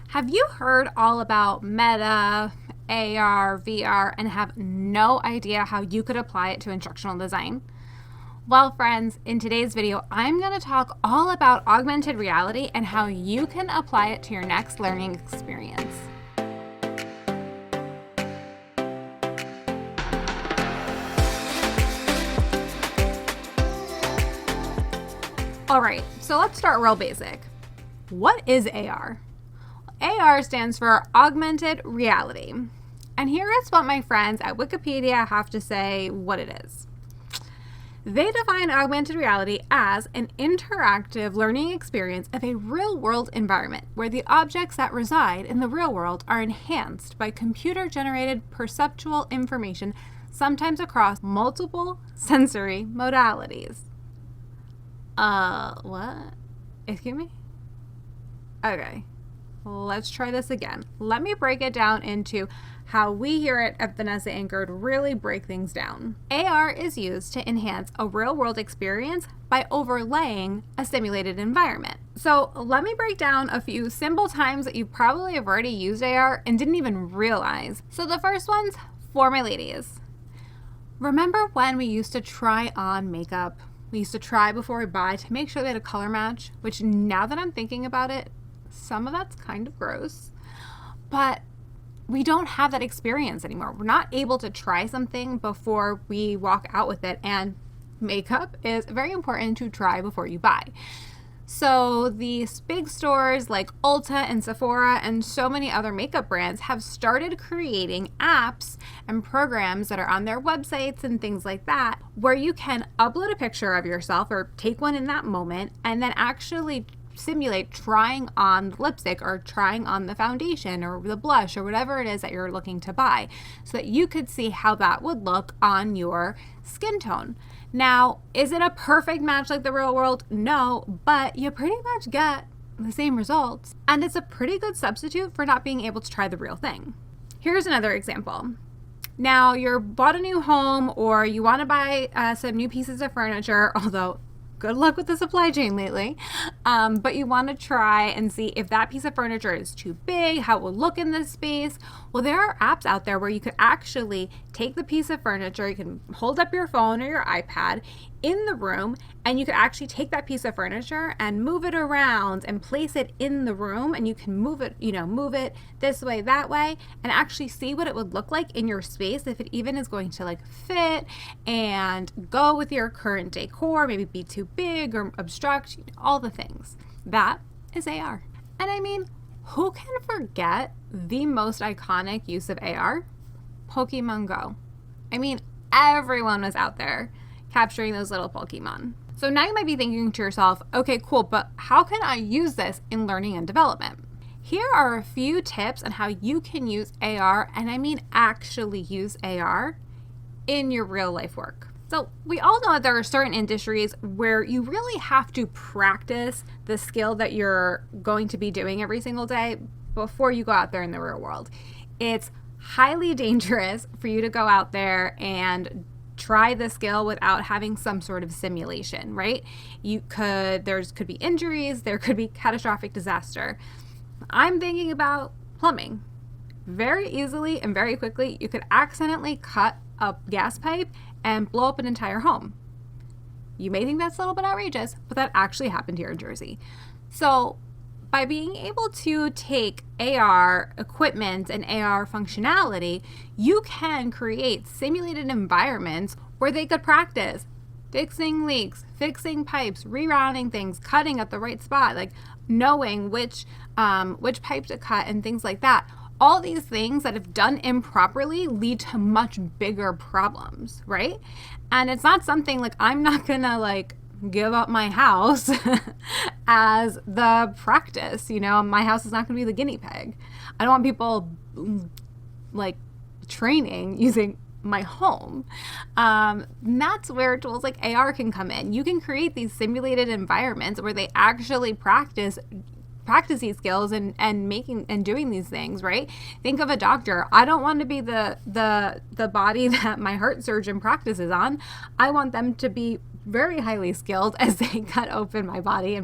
Have you heard all about Meta, AR, VR, and have no idea how you could apply it to instructional design? Well, friends, in today's video, I'm going to talk all about augmented reality and how you can apply it to your next learning experience. All right, so let's start real basic. What is AR? AR stands for Augmented Reality. And here is what my friends at Wikipedia have to say what it is. They define augmented reality as an interactive learning experience of a real-world environment where the objects that reside in the real world are enhanced by computer-generated perceptual information, sometimes across multiple sensory modalities. What? Excuse me? Okay. Let's try this again. Let me break it down into how we here at Vanessa Anchored really break things down. AR is used to enhance a real-world experience by overlaying a simulated environment. So let me break down a few simple times that you probably have already used AR and didn't even realize. So the first one's for my ladies. Remember when we used to try on makeup? We used to try before we buy to make sure they had a color match, which now that I'm thinking about it, some of that's kind of gross, but we don't have that experience anymore. We're not able to try something before we walk out with it, and makeup is very important to try before you buy. So these big stores like Ulta and Sephora and so many other makeup brands have started creating apps and programs that are on their websites and things like that, where you can upload a picture of yourself or take one in that moment and then actually simulate trying on the lipstick or trying on the foundation or the blush or whatever it is that you're looking to buy, so that you could see how that would look on your skin tone. Now, is it a perfect match like the real world? No, but you pretty much get the same results, and it's a pretty good substitute for not being able to try the real thing. Here's another example. Now, you're bought a new home or you want to buy some new pieces of furniture, although good luck with the supply chain lately. But you want to try and see if that piece of furniture is too big, how it will look in this space. Well, there are apps out there where you could actually take the piece of furniture, you can hold up your phone or your iPad in the room, and you could actually take that piece of furniture and move it around and place it in the room, and you can move it this way, that way, and actually see what it would look like in your space, if it even is going to fit and go with your current decor, maybe be too big or obstruct, all the things. That is AR. And I mean, who can forget the most iconic use of AR? Pokemon Go. I mean, everyone was out there capturing those little Pokemon. So now you might be thinking to yourself, okay, cool, but how can I use this in learning and development? Here are a few tips on how you can use AR, and I mean actually use AR, in your real life work. So we all know that there are certain industries where you really have to practice the skill that you're going to be doing every single day before you go out there in the real world. It's highly dangerous for you to go out there and try the skill without having some sort of simulation, right? There could be injuries, there could be catastrophic disaster. I'm thinking about plumbing. Very easily and very quickly, you could accidentally cut a gas pipe and blow up an entire home. You may think that's a little bit outrageous, but that actually happened here in Jersey. So by being able to take AR equipment and AR functionality, you can create simulated environments where they could practice fixing leaks, fixing pipes, rerouting things, cutting at the right spot, like knowing which pipe to cut and things like that. All these things that, if done improperly, lead to much bigger problems, right? And it's not something like, I'm not gonna give up my house as the practice. My house is not going to be the guinea pig. I don't want people training using my home. That's where tools like AR can come in. You can create these simulated environments where they actually practice these skills and making and doing these things, right? Think of a doctor. I don't want to be the body that my heart surgeon practices on. I want them to be very highly skilled as they cut open my body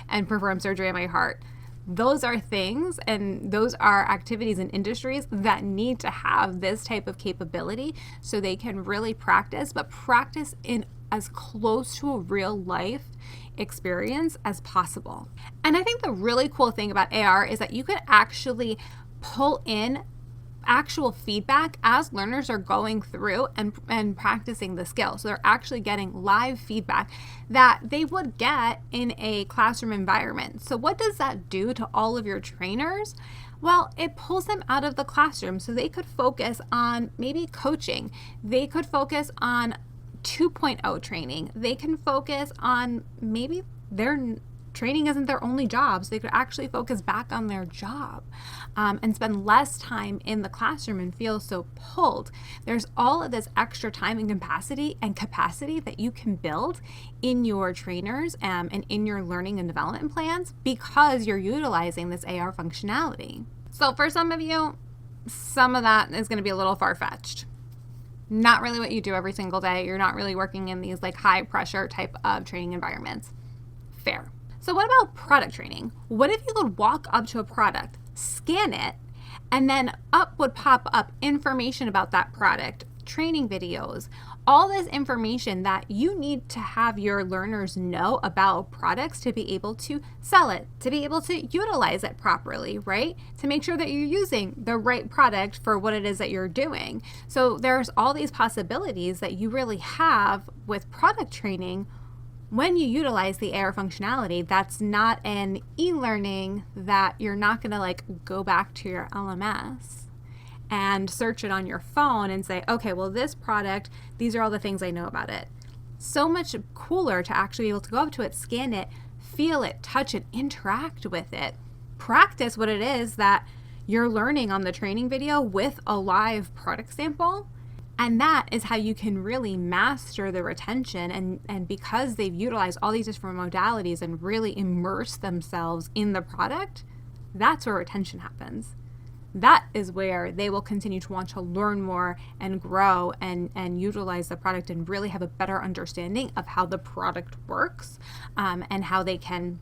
and perform surgery on my heart. those are things and those are activities and industries that need to have this type of capability so they can really practice, but practice in as close to a real life experience as possible. And I think the really cool thing about AR is that you could actually pull in actual feedback as learners are going through and practicing the skill. So they're actually getting live feedback that they would get in a classroom environment. So what does that do to all of your trainers? Well, it pulls them out of the classroom so they could focus on maybe coaching. They could focus on 2.0 training. They can focus on maybe their training isn't their only job, so they could actually focus back on their job and spend less time in the classroom and feel so pulled. There's all of this extra time and capacity that you can build in your trainers and in your learning and development plans because you're utilizing this AR functionality. So for some of you, some of that is going to be a little far-fetched. Not really what you do every single day. You're not really working in these like high pressure type of training environments. Fair. So what about product training? What if you could walk up to a product, scan it, and then up would pop up information about that product, training videos, all this information that you need to have your learners know about products to be able to sell it, to be able to utilize it properly, right? To make sure that you're using the right product for what it is that you're doing. So there's all these possibilities that you really have with product training when you utilize the AR functionality. That's not an e-learning that you're not going to like go back to your LMS and search it on your phone and say, okay, well, this product, these are all the things I know about it. So much cooler to actually be able to go up to it, scan it, feel it, touch it, interact with it, practice what it is that you're learning on the training video with a live product sample. And that is how you can really master the retention. And because they've utilized all these different modalities and really immerse themselves in the product, that's where retention happens. That is where they will continue to want to learn more and grow and utilize the product and really have a better understanding of how the product works and how they can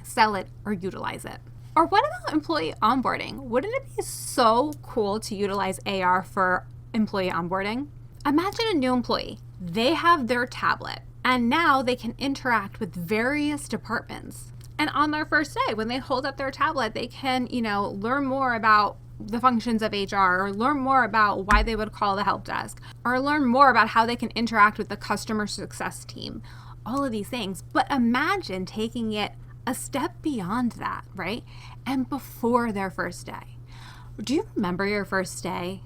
sell it or utilize it. Or what about employee onboarding? Wouldn't it be so cool to utilize AR for employee onboarding? Imagine a new employee. They have their tablet and now they can interact with various departments. And on their first day, when they hold up their tablet, they can, learn more about the functions of HR or learn more about why they would call the help desk or learn more about how they can interact with the customer success team, all of these things. But imagine taking it a step beyond that, right? And before their first day. Do you remember your first day?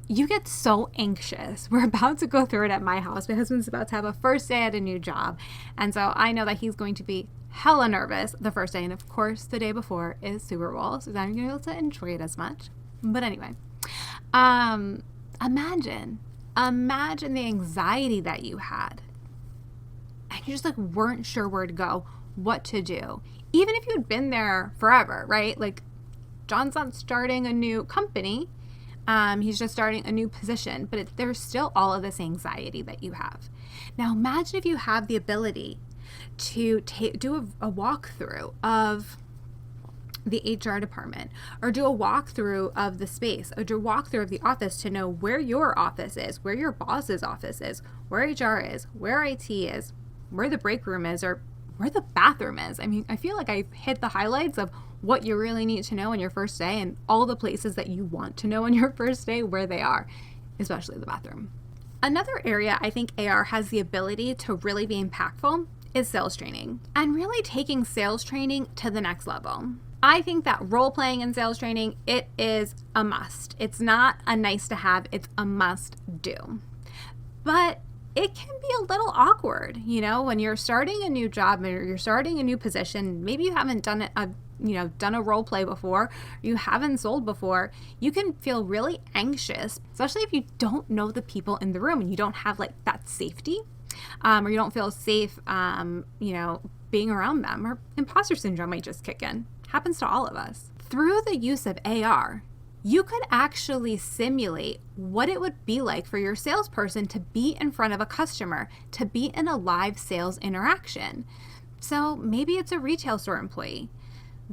You get so anxious. We're about to go through it at my house. My husband's about to have a first day at a new job. And so I know that he's going to be hella nervous the first day. And of course, the day before is Super Bowl. So I'm going to be able to enjoy it as much. But anyway, imagine the anxiety that you had. And you just like weren't sure where to go, what to do. Even if you had been there forever, right? Like John's not starting a new company. He's just starting a new position, but there's still all of this anxiety that you have. Now, imagine if you have the ability to do a walkthrough of the HR department, or do a walkthrough of the space, or do a walkthrough of the office to know where your office is, where your boss's office is, where HR is, where IT is, where the break room is, or where the bathroom is. I mean, I feel like I hit the highlights of what you really need to know on your first day and all the places that you want to know on your first day, where they are, especially the bathroom. Another area I think AR has the ability to really be impactful is sales training, and really taking sales training to the next level. I think that role playing in sales training, it is a must. It's not a nice to have, it's a must do. But it can be a little awkward, when you're starting a new job or you're starting a new position. Maybe you haven't done a role play before, you haven't sold before. You can feel really anxious, especially if you don't know the people in the room and you don't have like that safety, or you don't feel safe, being around them, or imposter syndrome might just kick in. Happens to all of us. Through the use of AR, you could actually simulate what it would be like for your salesperson to be in front of a customer, to be in a live sales interaction. So maybe it's a retail store employee.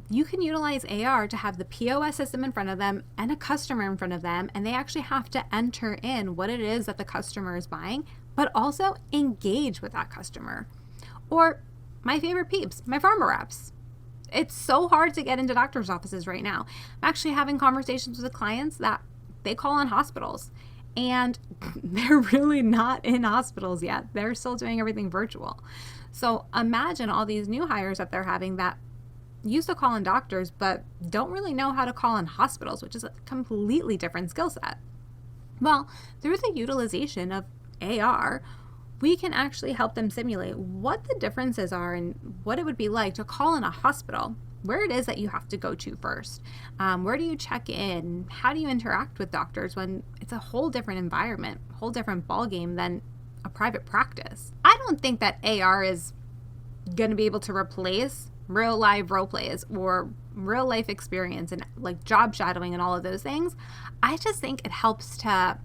You can utilize AR to have the POS system in front of them and a customer in front of them, and they actually have to enter in what it is that the customer is buying, but also engage with that customer. Or my favorite peeps, my pharma reps. It's so hard to get into doctor's offices right now. I'm actually having conversations with the clients that they call on hospitals, and they're really not in hospitals yet. They're still doing everything virtual. So imagine all these new hires that they're having that used to call on doctors, but don't really know how to call on hospitals, which is a completely different skill set. Well, through the utilization of AR, we can actually help them simulate what the differences are and what it would be like to call in a hospital, where it is that you have to go to first. Where do you check in? How do you interact with doctors when it's a whole different environment, whole different ballgame than a private practice? I don't think that AR is going to be able to replace real live role plays or real life experience and like job shadowing and all of those things. I just think it helps to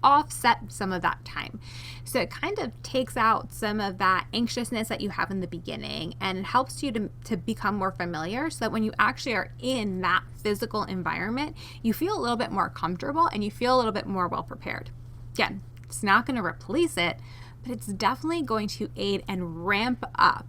offset some of that time. So it kind of takes out some of that anxiousness that you have in the beginning, and it helps you to become more familiar so that when you actually are in that physical environment, you feel a little bit more comfortable and you feel a little bit more well prepared. Again, it's not going to replace it, but it's definitely going to aid and ramp up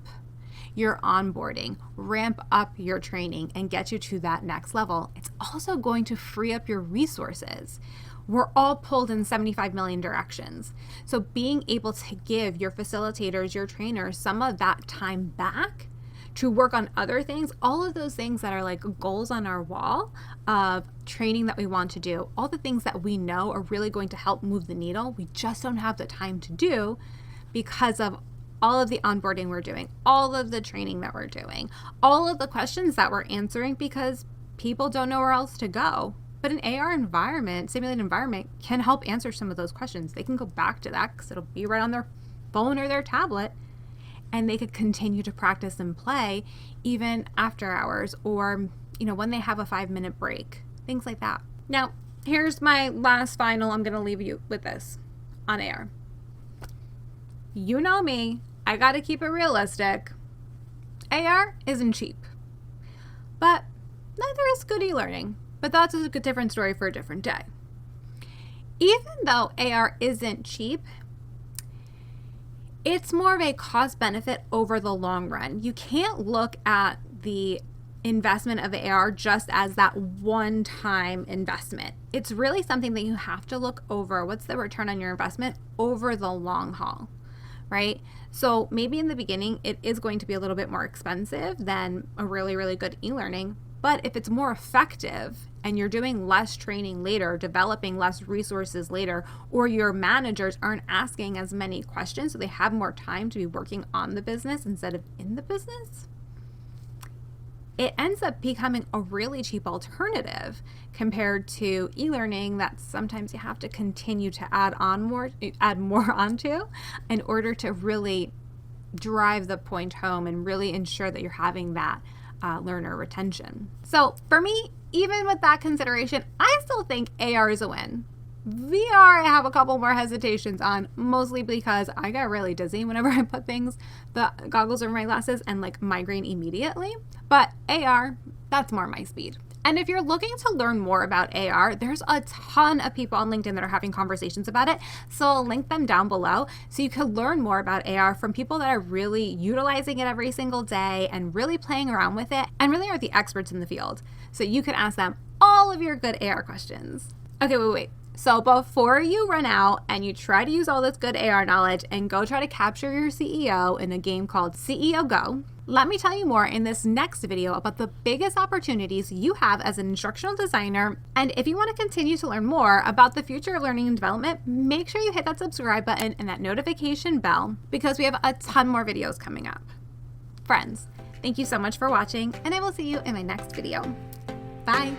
your onboarding, ramp up your training, and get you to that next level. It's also going to free up your resources. We're all pulled in 75 million directions. So being able to give your facilitators, your trainers, some of that time back to work on other things, all of those things that are like goals on our wall of training that we want to do, all the things that we know are really going to help move the needle, we just don't have the time to do because of all of the onboarding we're doing, all of the training that we're doing, all of the questions that we're answering because people don't know where else to go. But an AR environment, simulated environment, can help answer some of those questions. They can go back to that because it'll be right on their phone or their tablet, and they could continue to practice and play even after hours or, when they have a 5-minute break, things like that. Now, here's my last final. I'm going to leave you with this on AR. You know me, I got to keep it realistic. AR isn't cheap, but neither is good e-learning. But that's a different story for a different day. Even though AR isn't cheap, it's more of a cost benefit over the long run. You can't look at the investment of AR just as that one-time investment. It's really something that you have to look over. What's the return on your investment over the long haul, right? So maybe in the beginning, it is going to be a little bit more expensive than a really, really good e-learning. But if it's more effective and you're doing less training later, developing less resources later, or your managers aren't asking as many questions so they have more time to be working on the business instead of in the business, it ends up becoming a really cheap alternative compared to e-learning that sometimes you have to continue to add more onto in order to really drive the point home and really ensure that you're having that learner retention. So for me, even with that consideration, I still think AR is a win. VR, I have a couple more hesitations on, mostly because I got really dizzy whenever I put the goggles over my glasses and like migraine immediately. But AR, that's more my speed. And if you're looking to learn more about AR, there's a ton of people on LinkedIn that are having conversations about it. So I'll link them down below so you can learn more about AR from people that are really utilizing it every single day and really playing around with it and really are the experts in the field. So you can ask them all of your good AR questions. Okay, wait. So before you run out and you try to use all this good AR knowledge and go try to capture your CEO in a game called CEO Go, let me tell you more in this next video about the biggest opportunities you have as an instructional designer. And if you want to continue to learn more about the future of learning and development, make sure you hit that subscribe button and that notification bell because we have a ton more videos coming up. Friends, thank you so much for watching, and I will see you in my next video. Bye.